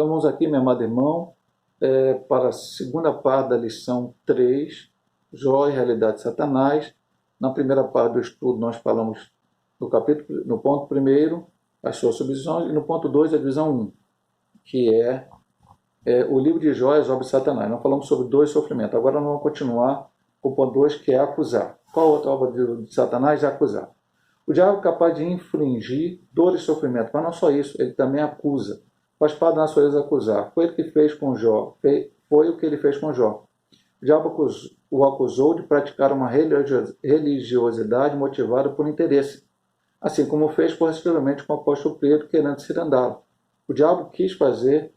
Então vamos aqui, meu amado irmão, para a segunda parte da lição 3, Jó e realidade de Satanás. Na primeira parte do estudo nós falamos no ponto primeiro, as suas subdivisões, e no ponto 2, a divisão 1, que é o livro de Jó e as obras de Satanás. Nós falamos sobre dois sofrimentos. Agora nós vamos continuar com o ponto 2, que é acusar. Qual outra obra de Satanás é acusar? O diabo é capaz de infligir dor e sofrimento, mas não só isso, ele também acusa. Faz parte da natureza acusar. Foi ele que fez com Jó. Foi o que ele fez com Jó. O diabo o acusou de praticar uma religiosidade motivada por interesse, assim como fez possivelmente com o apóstolo Pedro, querendo cirandá-lo. O diabo quis fazer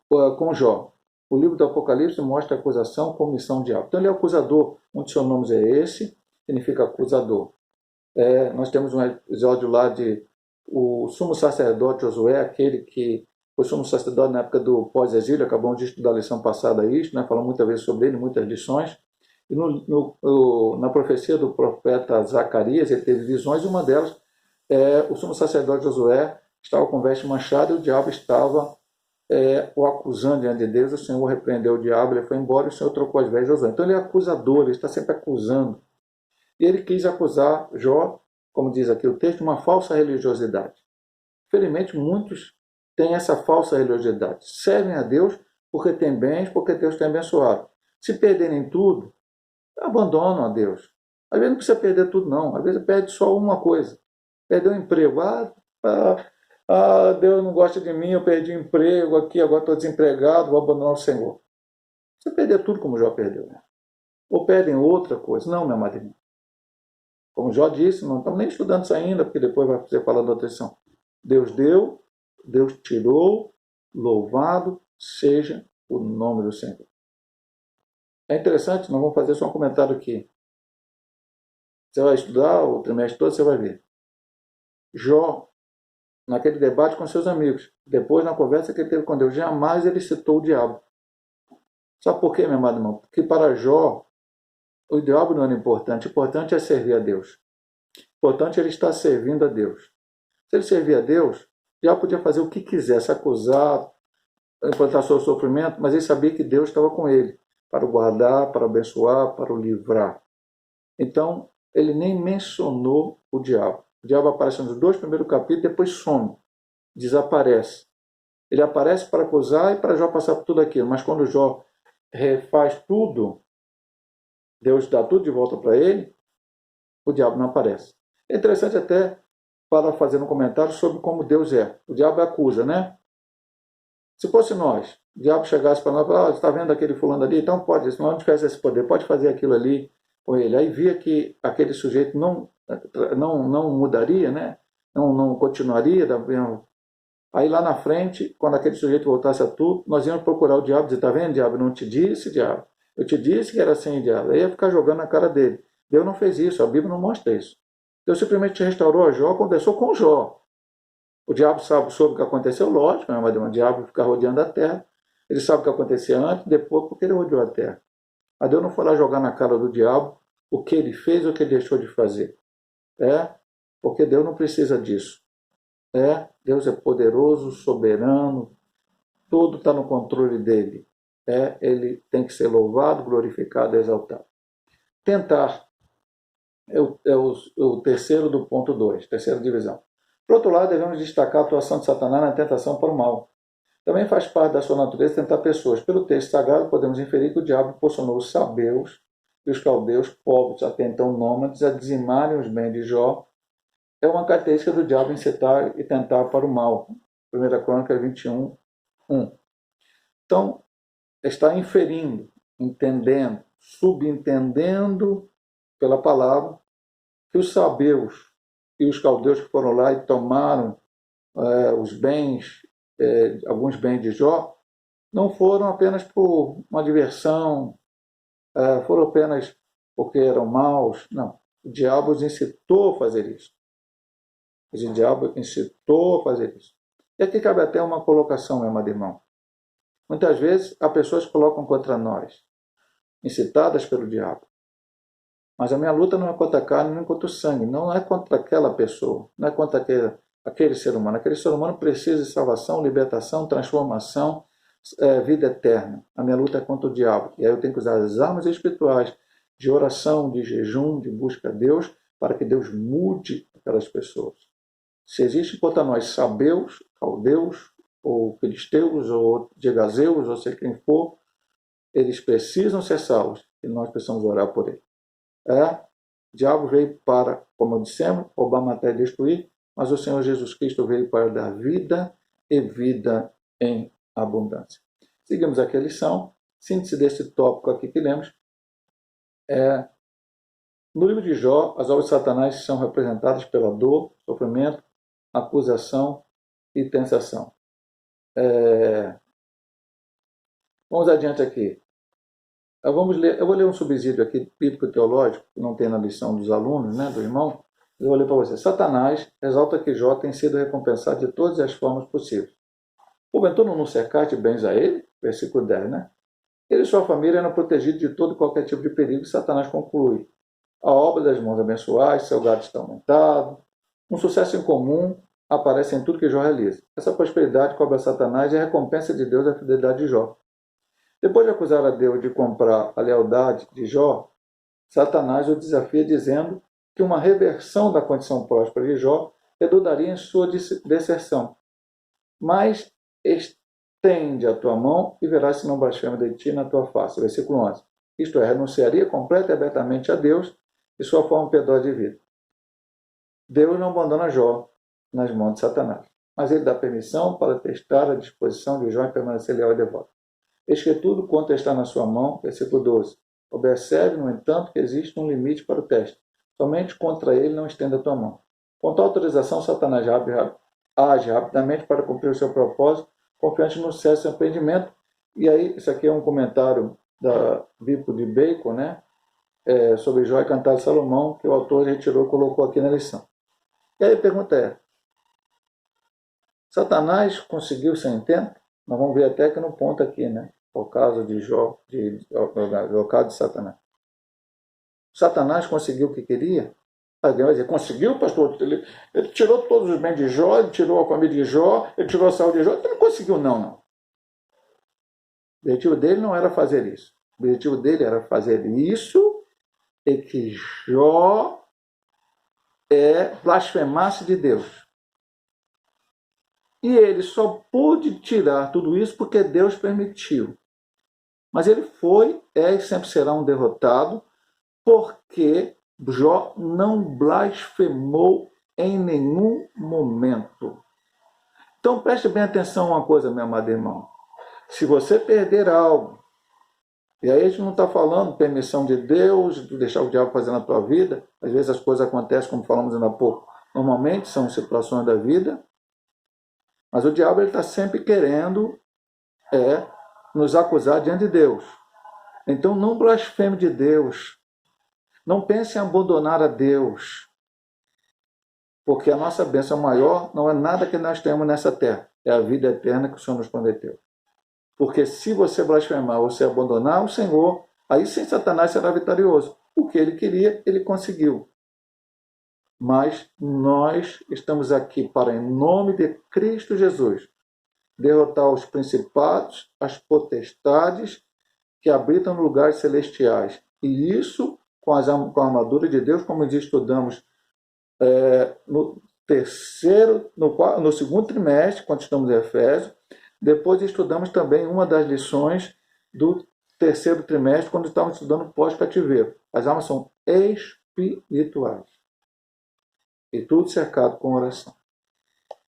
com Jó. O livro do Apocalipse mostra a acusação como missão do diabo. Então ele é acusador. Um dos seus nomes é esse, significa acusador. Nós temos um episódio lá de o sumo sacerdote Josué, aquele que foi sumo sacerdote na época do pós-exílio, acabamos de estudar a lição passada isso, né? Falamos muitas vezes sobre ele, muitas lições. E na profecia do profeta Zacarias, ele teve visões, e uma delas o sumo sacerdote Josué estava com veste manchada e o diabo estava o acusando diante de Deus. O Senhor repreendeu o diabo, ele foi embora e o Senhor trocou as vestes de Josué. Então ele é acusador, ele está sempre acusando. E ele quis acusar Jó, como diz aqui o texto, de uma falsa religiosidade. Infelizmente, muitos têm essa falsa religiosidade. Servem a Deus porque têm bens, porque Deus tem abençoado. Se perderem tudo, abandonam a Deus. Às vezes não precisa perder tudo, não. Às vezes perde só uma coisa. Perdeu o emprego. Deus não gosta de mim, eu perdi o emprego aqui, agora estou desempregado, vou abandonar o Senhor. Você perder tudo como Jó perdeu, né? Ou perdem outra coisa. Não, meu amado irmão. Como Jó disse, não estamos nem estudando isso ainda, porque depois vai ser falando da outra lição. Deus deu, Deus tirou, louvado seja o nome do Senhor. É interessante, nós vamos fazer só um comentário aqui. Você vai estudar o trimestre todo, você vai ver. Jó, naquele debate com seus amigos, depois na conversa que ele teve com Deus, jamais ele citou o diabo. Sabe por quê, meu amado irmão? Porque para Jó, o diabo não era importante. O importante é servir a Deus. O importante é ele estar servindo a Deus. Se ele servir a Deus, já podia fazer o que quisesse, acusar, implantar seu sofrimento, mas ele sabia que Deus estava com ele, para o guardar, para o abençoar, para o livrar. Então, ele nem mencionou o diabo. O diabo aparece nos 2 primeiros capítulos, depois some, desaparece. Ele aparece para acusar e para Jó passar por tudo aquilo, mas quando Jó refaz tudo, Deus dá tudo de volta para ele, o diabo não aparece. É interessante até para fazer um comentário sobre como Deus é. O diabo acusa, né? Se fosse nós, o diabo chegasse para nós e falasse, está vendo aquele fulano ali? Então pode, se não tivesse esse poder, pode fazer aquilo ali com ele. Aí via que aquele sujeito não mudaria, né? Não continuaria. Aí lá na frente, quando aquele sujeito voltasse a tudo, nós íamos procurar o diabo e dizer, está vendo, diabo? Não te disse, diabo? Eu te disse que era assim, diabo. Aí ia ficar jogando na cara dele. Deus não fez isso, a Bíblia não mostra isso. Deus simplesmente restaurou a Jó, conversou com Jó. O diabo soube o que aconteceu, lógico, né? Mas o diabo fica rodeando a terra. Ele sabe o que acontecia antes, depois, porque ele rodeou a terra. Mas Deus não foi lá jogar na cara do diabo o que ele fez ou o que ele deixou de fazer. Porque Deus não precisa disso. Deus é poderoso, soberano, tudo está no controle dele. Ele tem que ser louvado, glorificado, exaltado. Tentar é o terceiro do ponto 2, terceira divisão. Por outro lado, devemos destacar a atuação de Satanás na tentação para o mal. Também faz parte da sua natureza tentar pessoas. Pelo texto sagrado, podemos inferir que o diabo impulsionou os sabeus e os caldeus, povos até então nômades, a dizimarem os bens de Jó. É uma característica do diabo incitar e tentar para o mal. 1 Crônicas 21, 1. Então, está inferindo, entendendo, subentendendo pela palavra que os sabeus e os caldeus que foram lá e tomaram os bens, alguns bens de Jó, não foram apenas por uma diversão, foram apenas porque eram maus. Não, o diabo os incitou a fazer isso. O diabo incitou a fazer isso. E aqui cabe até uma colocação, meu amado irmão. Muitas vezes as pessoas colocam contra nós, incitadas pelo diabo. Mas a minha luta não é contra a carne, nem contra o sangue. Não é contra aquela pessoa, não é contra aquele ser humano. Aquele ser humano precisa de salvação, libertação, transformação, vida eterna. A minha luta é contra o diabo. E aí eu tenho que usar as armas espirituais de oração, de jejum, de busca a Deus, para que Deus mude aquelas pessoas. Se existe contra nós sabeus, caldeus, ou filisteus, ou gegazeus, ou seja quem for, eles precisam ser salvos e nós precisamos orar por eles. O diabo veio para, como dissemos, roubar, matar e destruir, mas o Senhor Jesus Cristo veio para dar vida e vida em abundância. Seguimos aqui a lição. Síntese desse tópico aqui que lemos no livro de Jó, as obras de Satanás são representadas pela dor, sofrimento, acusação e tentação. Vamos adiante aqui. Eu vou ler um subsídio aqui, bíblico-teológico, que não tem na lição dos alunos, do irmão. Eu vou ler para você. Satanás exalta que Jó tem sido recompensado de todas as formas possíveis. Porventura não cercaste bens a ele? Versículo 10, Ele e sua família eram protegidos de todo e qualquer tipo de perigo. Satanás conclui: a obra das mãos abençoadas, seu gado está aumentado. Um sucesso incomum aparece em tudo que Jó realiza. Essa prosperidade cobra Satanás e a recompensa de Deus é a fidelidade de Jó. Depois de acusar a Deus de comprar a lealdade de Jó, Satanás o desafia dizendo que uma reversão da condição próspera de Jó redundaria em sua deserção. Mas estende a tua mão e verás se não blasfema de ti na tua face. Versículo 11. Isto é, renunciaria completa e abertamente a Deus e sua forma piedosa de vida. Deus não abandona Jó nas mãos de Satanás, mas ele dá permissão para testar a disposição de Jó em permanecer leal e devoto. Eis que tudo quanto está na sua mão, versículo 12. Observe, no entanto, que existe um limite para o teste. Somente contra ele não estenda a tua mão. Com tal autorização, Satanás age rapidamente para cumprir o seu propósito, confiante no sucesso e empreendimento. E aí, isso aqui é um comentário da Bíblia de Bacon, sobre Jó e Cantar de Salomão, que o autor retirou e colocou aqui na lição. E aí a pergunta é: Satanás conseguiu seu intento? Nós vamos ver até que no ponto aqui, o caso de Jó, o caso de Satanás. Satanás conseguiu o que queria? Alguém vai dizer: conseguiu, pastor? Ele tirou todos os bens de Jó, ele tirou a família de Jó, ele tirou a saúde de Jó. Ele não conseguiu, não. O objetivo dele não era fazer isso. O objetivo dele era fazer isso e que Jó blasfemasse de Deus. E ele só pôde tirar tudo isso porque Deus permitiu. Mas ele e sempre será um derrotado, porque Jó não blasfemou em nenhum momento. Então preste bem atenção a uma coisa, meu amado irmão. Se você perder algo, e aí a gente não está falando permissão de Deus, de deixar o diabo fazer na tua vida. Às vezes as coisas acontecem, como falamos ainda há pouco. Normalmente são situações da vida. Mas o diabo está sempre querendo nos acusar diante de Deus. Então não blasfeme de Deus. Não pense em abandonar a Deus. Porque a nossa bênção maior não é nada que nós temos nessa terra. É a vida eterna que o Senhor nos prometeu. Porque se você blasfemar ou se abandonar o Senhor, aí sim Satanás será vitorioso. O que ele queria, ele conseguiu. Mas nós estamos aqui para, em nome de Cristo Jesus, derrotar os principados, as potestades que habitam nos lugares celestiais. E isso com a armadura de Deus, como nós estudamos no segundo trimestre, quando estamos em Efésios. Depois estudamos também uma das lições do terceiro trimestre, quando estávamos estudando pós-cativeiro. As armas são espirituais. E tudo cercado com oração.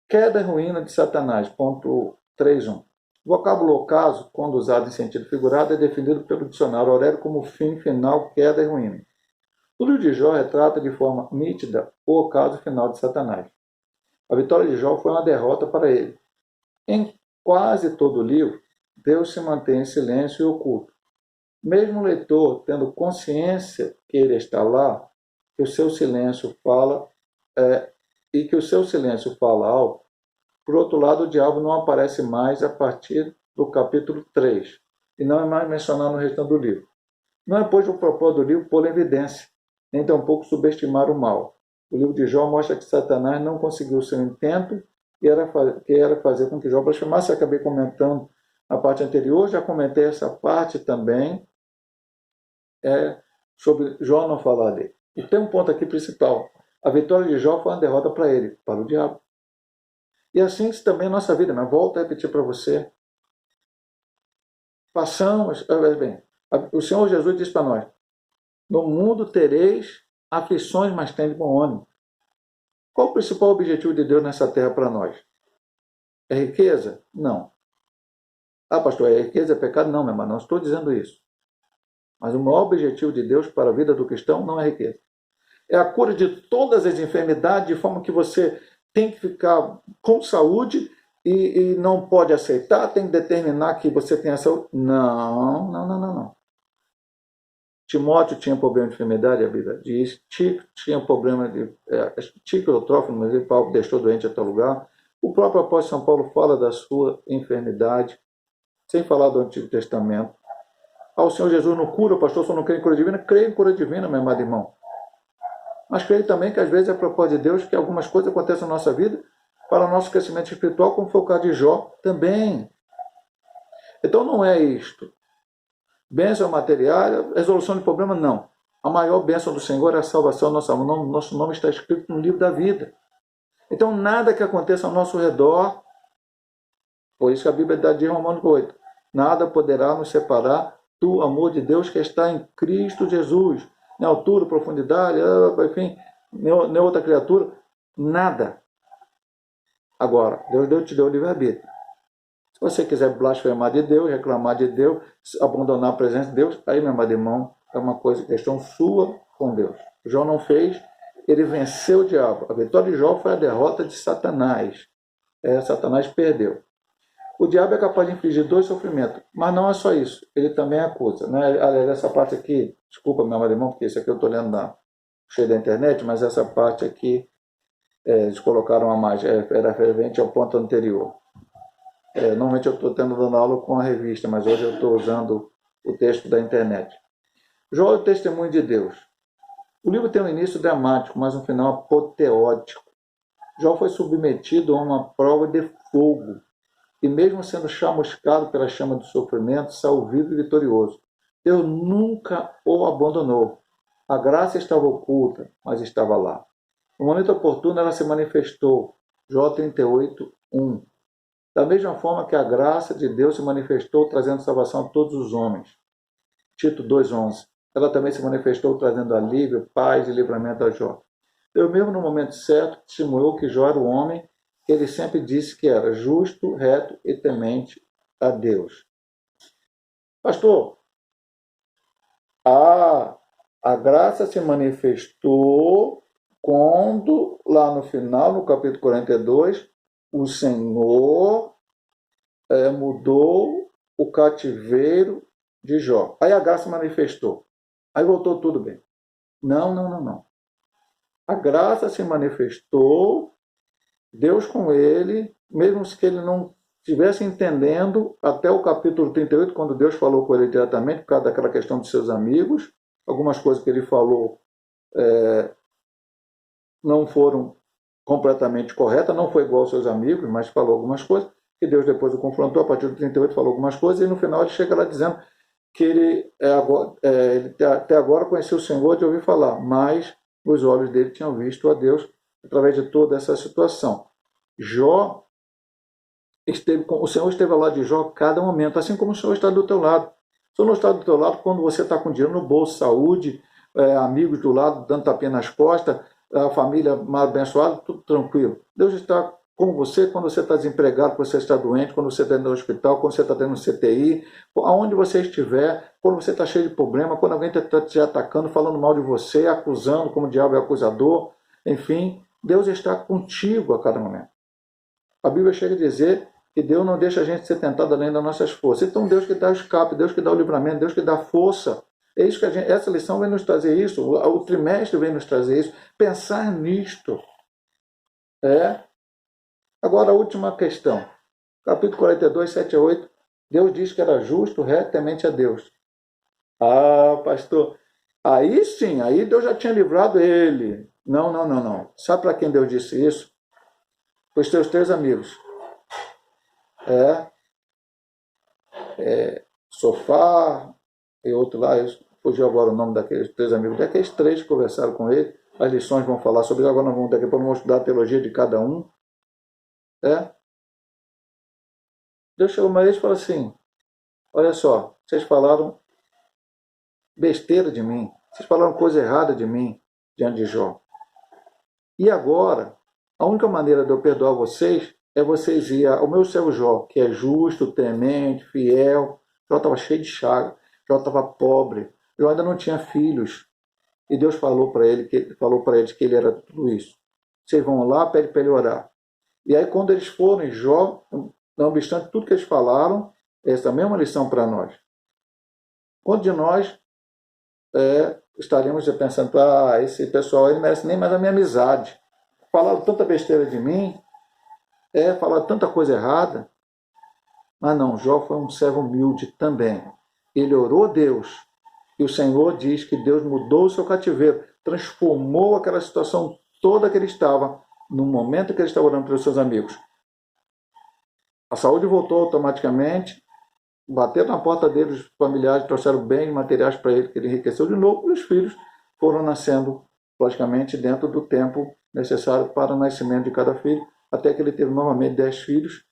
Queda e ruína de Satanás, ponto 3.1. O vocábulo ocaso, quando usado em sentido figurado, é definido pelo dicionário Aurélio como fim, final, queda e ruína. O livro de Jó retrata de forma nítida o ocaso final de Satanás. A vitória de Jó foi uma derrota para ele. Em quase todo o livro, Deus se mantém em silêncio e oculto. Mesmo o leitor tendo consciência que ele está lá, que o seu silêncio fala algo. Por outro lado, o diabo não aparece mais a partir do capítulo 3, e não é mais mencionado no restante do livro. Não é, pois, o propósito do livro pô-lo em evidência, nem tampouco subestimar o mal. O livro de Jó mostra que Satanás não conseguiu o seu intento, que era fazer com que Jó blasfemasse. Eu acabei comentando a parte anterior, já comentei essa parte também, sobre Jó não falar dele. E tem um ponto aqui principal. A vitória de Jó foi uma derrota para ele, para o diabo. E assim também a nossa vida, mas volto a repetir para você. Passamos, bem, o Senhor Jesus disse para nós, no mundo tereis aflições, mas tende bom ânimo. Qual o principal objetivo de Deus nessa terra para nós? É riqueza? Não. Ah, pastor, é riqueza, é pecado? Não, meu irmão, não estou dizendo isso. Mas o maior objetivo de Deus para a vida do cristão não é riqueza. É a cura de todas as enfermidades, de forma que você tem que ficar com saúde e não pode aceitar, tem que determinar que você tem essa... Não. Timóteo tinha problema de enfermidade, a Bíblia diz. Tico tinha problema de... Tico ou Trófimo, mas ele deixou doente até lugar. O próprio apóstolo São Paulo fala da sua enfermidade, sem falar do Antigo Testamento. O Senhor Jesus não cura, o pastor só não crê em cura divina. Crê em cura divina, meu amado irmão. Mas creio também que às vezes é a propósito de Deus que algumas coisas acontecem na nossa vida para o nosso crescimento espiritual, como foi o caso de Jó também. Então não é isto. Bênção material, resolução de problema, não. A maior bênção do Senhor é a salvação. Nosso nome está escrito no livro da vida. Então nada que aconteça ao nosso redor, por isso que a Bíblia diz em Romanos 8, nada poderá nos separar do amor de Deus que está em Cristo Jesus. Nem altura, profundidade, enfim, nem outra criatura, nada. Agora, Deus te deu o livre-arbítrio. Se você quiser blasfemar de Deus, reclamar de Deus, abandonar a presença de Deus, aí, meu amado irmão, é uma questão sua com Deus. Jó não fez, ele venceu o diabo. A vitória de Jó foi a derrota de Satanás. Satanás perdeu. O diabo é capaz de infligir 2 sofrimentos, mas não é só isso, ele também acusa. Né? Aliás, essa parte aqui, desculpa, meu amado irmão, porque isso aqui eu estou lendo cheio da internet, mas essa parte aqui, eles colocaram a mais, era referente ao ponto anterior. Normalmente eu estou dando aula com a revista, mas hoje eu estou usando o texto da internet. Jó é o testemunho de Deus. O livro tem um início dramático, mas um final apoteótico. Jó foi submetido a uma prova de fogo, e mesmo sendo chamuscado pela chama do sofrimento, saiu vivo e vitorioso. Deus nunca o abandonou. A graça estava oculta, mas estava lá. No momento oportuno, ela se manifestou. Jó 38, 1. Da mesma forma que a graça de Deus se manifestou, trazendo salvação a todos os homens. Tito 2,11. Ela também se manifestou, trazendo alívio, paz e livramento a Jó. Deus mesmo, no momento certo, testemunhou que Jó era o homem que ele sempre disse que era justo, reto e temente a Deus. Pastor, a graça se manifestou quando, lá no final, no capítulo 42, o Senhor mudou o cativeiro de Jó. Aí a graça manifestou. Aí voltou tudo bem. Não. A graça se manifestou, Deus com ele, mesmo que ele não estivesse entendendo, até o capítulo 38, quando Deus falou com ele diretamente, por causa daquela questão de seus amigos, algumas coisas que ele falou não foram completamente corretas, não foi igual aos seus amigos, mas falou algumas coisas, que Deus depois o confrontou, a partir do 38 falou algumas coisas, e no final ele chega lá dizendo que ele até agora conhecia o Senhor de ouvir falar, mas os olhos dele tinham visto a Deus através de toda essa situação. O Senhor esteve ao lado de Jó a cada momento, assim como o Senhor está do teu lado. O Senhor não está do teu lado quando você está com dinheiro no bolso, saúde, amigos do lado, dando tapinha nas costas, a família mal abençoada, tudo tranquilo. Deus está com você quando você está desempregado, quando você está doente, quando você está no hospital, quando você está dentro do CTI, aonde você estiver, quando você está cheio de problema, quando alguém está te atacando, falando mal de você, acusando, como o diabo é acusador, enfim, Deus está contigo a cada momento. A Bíblia chega a dizer que Deus não deixa a gente ser tentado além das nossas forças. Então Deus que dá o escape, Deus que dá o livramento, Deus que dá força. É isso que essa lição vem nos trazer isso, o trimestre vem nos trazer isso, pensar nisto. Agora a última questão, capítulo 42, 7 a 8, Deus diz que era justo, reto, temente a Deus. Pastor, aí sim, aí Deus já tinha livrado ele. Não, não, não, não. Sabe para quem Deus disse isso? Para os teus três amigos. É, Sofá e outro lá, fugiu agora o nome daqueles três amigos, daqueles três que conversaram com ele. As lições vão falar sobre isso, agora nós vamos, daqui a pouco vamos estudar a teologia de cada um. É. Deus chegou uma vez e falou assim, olha só, vocês falaram besteira de mim, vocês falaram coisa errada de mim diante de Jó. E agora, a única maneira de eu perdoar vocês é vocês ir ao meu servo Jó, que é justo, temente, fiel. Jó estava cheio de chaga, Jó estava pobre, Jó ainda não tinha filhos. E Deus falou para eles que ele era tudo isso. Vocês vão lá, pede para ele orar. E aí quando eles foram em Jó, não obstante tudo que eles falaram, essa é a mesma lição para nós. Quando de nós estaríamos pensando, esse pessoal aí não merece nem mais a minha amizade. Falaram tanta besteira de mim, falaram tanta coisa errada. Mas não, Jó foi um servo humilde também. Ele orou a Deus. E o Senhor diz que Deus mudou o seu cativeiro, transformou aquela situação toda que ele estava, no momento que ele estava orando pelos seus amigos. A saúde voltou automaticamente, bateram na porta dele, os familiares trouxeram bens materiais para ele, que ele enriqueceu de novo, e os filhos foram nascendo, logicamente, dentro do tempo necessário para o nascimento de cada filho, até que ele teve novamente 10 filhos,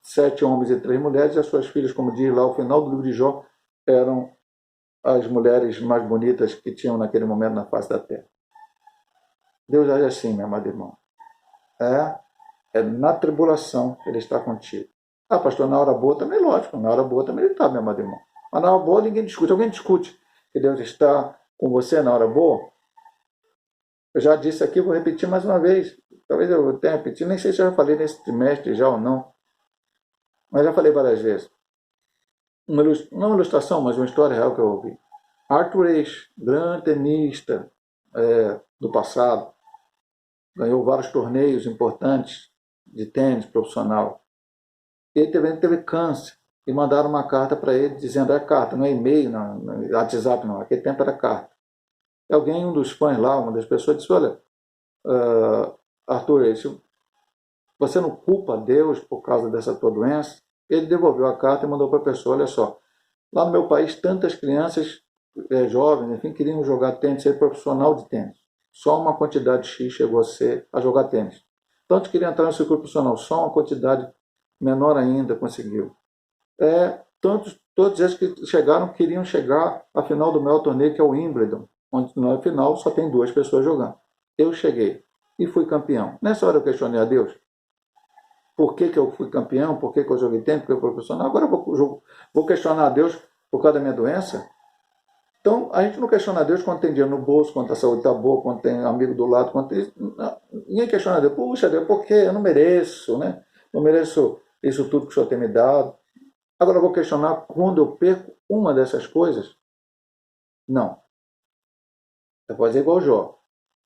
7 homens e 3 mulheres, e as suas filhas, como diz lá o final do livro de Jó, eram as mulheres mais bonitas que tinham naquele momento na face da terra. Deus age assim, meu amado irmão. É na tribulação que ele está contigo. Pastor, na hora boa também, lógico, na hora boa também ele está, meu amado irmão. Mas na hora boa ninguém discute. Alguém discute que Deus está com você na hora boa? Eu já disse aqui, vou repetir mais uma vez. Talvez eu tenha repetido, nem sei se eu já falei nesse trimestre já ou não. Mas já falei várias vezes. Não uma ilustração, mas uma história real que eu ouvi. Arthur Ashe, grande tenista do passado, ganhou vários torneios importantes de tênis profissional. Ele teve câncer e mandaram uma carta para ele dizendo, carta, não é e-mail, não é WhatsApp, não, aquele tempo era carta. E alguém, um dos fãs lá, uma das pessoas, disse, olha, Arthur, você não culpa Deus por causa dessa tua doença? Ele devolveu a carta e mandou para a pessoa, olha só, lá no meu país tantas crianças jovens, enfim, queriam jogar tênis, ser profissional de tênis. Só uma quantidade X chegou a jogar tênis. Tantos queriam entrar no circuito profissional, só uma quantidade menor ainda conseguiu. Todos esses que chegaram queriam chegar à final do maior torneio, que é o Wimbledon, onde na final só tem 2 pessoas jogando. Eu cheguei e fui campeão. Nessa hora eu questionei a Deus. Por que eu fui campeão? Por que eu joguei tênis? Porque eu fui profissional? Agora eu vou questionar a Deus por causa da minha doença? Então, a gente não questiona a Deus quando tem dinheiro no bolso, quando a saúde está boa, quando tem amigo do lado, quando tem... Ninguém questiona a Deus. Puxa, Deus, por quê? Eu não mereço, né? Não mereço isso tudo que o Senhor tem me dado. Agora eu vou questionar quando eu perco uma dessas coisas? Não. Eu vou fazer igual Jó.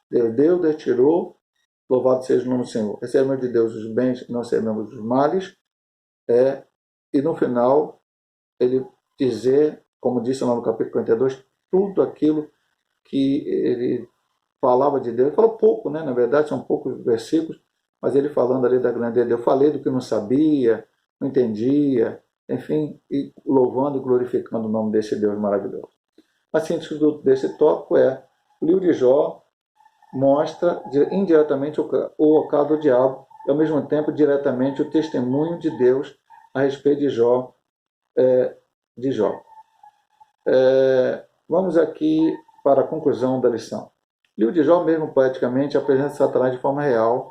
Deus tirou, louvado seja o nome do Senhor. Recebemos de Deus os bens, não recebemos os males. E no final, ele dizer, como disse lá no capítulo 42, tudo aquilo que ele falava de Deus. Ele falou pouco, né? Na verdade, são poucos versículos, mas ele falando ali da grandeza de Deus. Eu falei do que não sabia, não entendia, enfim, e louvando e glorificando o nome desse Deus maravilhoso. A síntese desse tópico o livro de Jó mostra indiretamente o ocaso do diabo e, ao mesmo tempo, diretamente o testemunho de Deus a respeito de Jó. Vamos aqui para a conclusão da lição. O livro de Jó, mesmo poeticamente, apresenta Satanás de forma real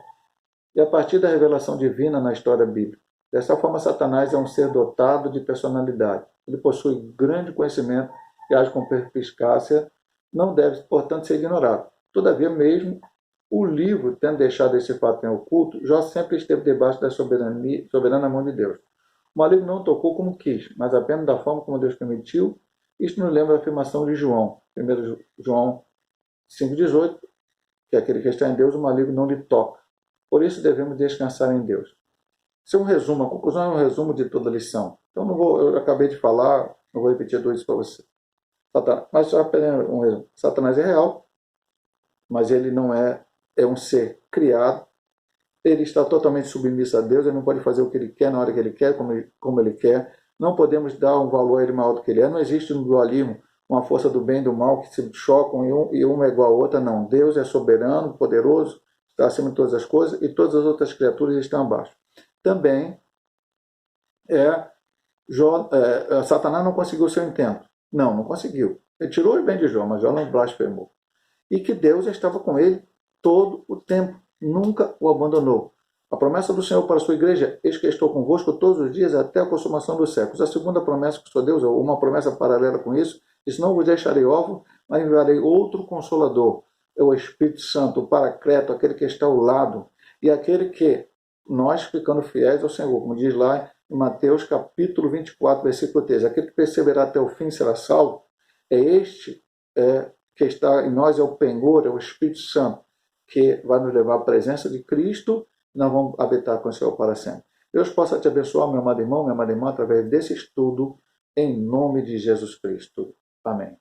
e a partir da revelação divina na história bíblica. Dessa forma, Satanás é um ser dotado de personalidade. Ele possui grande conhecimento e age com perspicácia, não deve, portanto, ser ignorado. Todavia, mesmo o livro, tendo deixado esse fato em oculto, Jó sempre esteve debaixo da soberana mão de Deus. O maligno não tocou como quis, mas apenas da forma como Deus permitiu. Isto nos lembra a afirmação de João, 1 João 5,18, que aquele que está em Deus, o maligno não lhe toca. Por isso devemos descansar em Deus. Isso é um resumo, a conclusão é um resumo de toda a lição. Então eu acabei de falar, não vou repetir tudo isso para você. Mas só um resumo. Satanás é real, mas ele não é um ser criado. Ele está totalmente submisso a Deus, ele não pode fazer o que ele quer na hora que ele quer, como ele quer. Não podemos dar um valor a ele maior do que ele é. Não existe no dualismo uma força do bem e do mal que se chocam e uma é igual a outra, não. Deus é soberano, poderoso, está acima de todas as coisas e todas as outras criaturas estão abaixo. Também Satanás não conseguiu o seu intento. Não conseguiu. Ele tirou o bem de Jó, mas Jó não blasfemou. E que Deus estava com ele todo o tempo, nunca o abandonou. A promessa do Senhor para a sua igreja: eis que estou convosco todos os dias até a consumação dos séculos. A segunda promessa que o Senhor Deus, uma promessa paralela com isso, diz: não vos deixarei órfão, mas enviarei outro Consolador, é o Espírito Santo, o Paracleto, aquele que está ao lado, e aquele que nós, ficando fiéis ao Senhor, como diz lá em Mateus capítulo 24, versículo 13, aquele que perseverar até o fim será salvo. É este que está em nós, é o penhor, é o Espírito Santo, que vai nos levar à presença de Cristo, e nós vamos habitar com o Senhor para sempre. Deus possa te abençoar, meu amado irmão, minha amada irmã, através desse estudo, em nome de Jesus Cristo. Amém.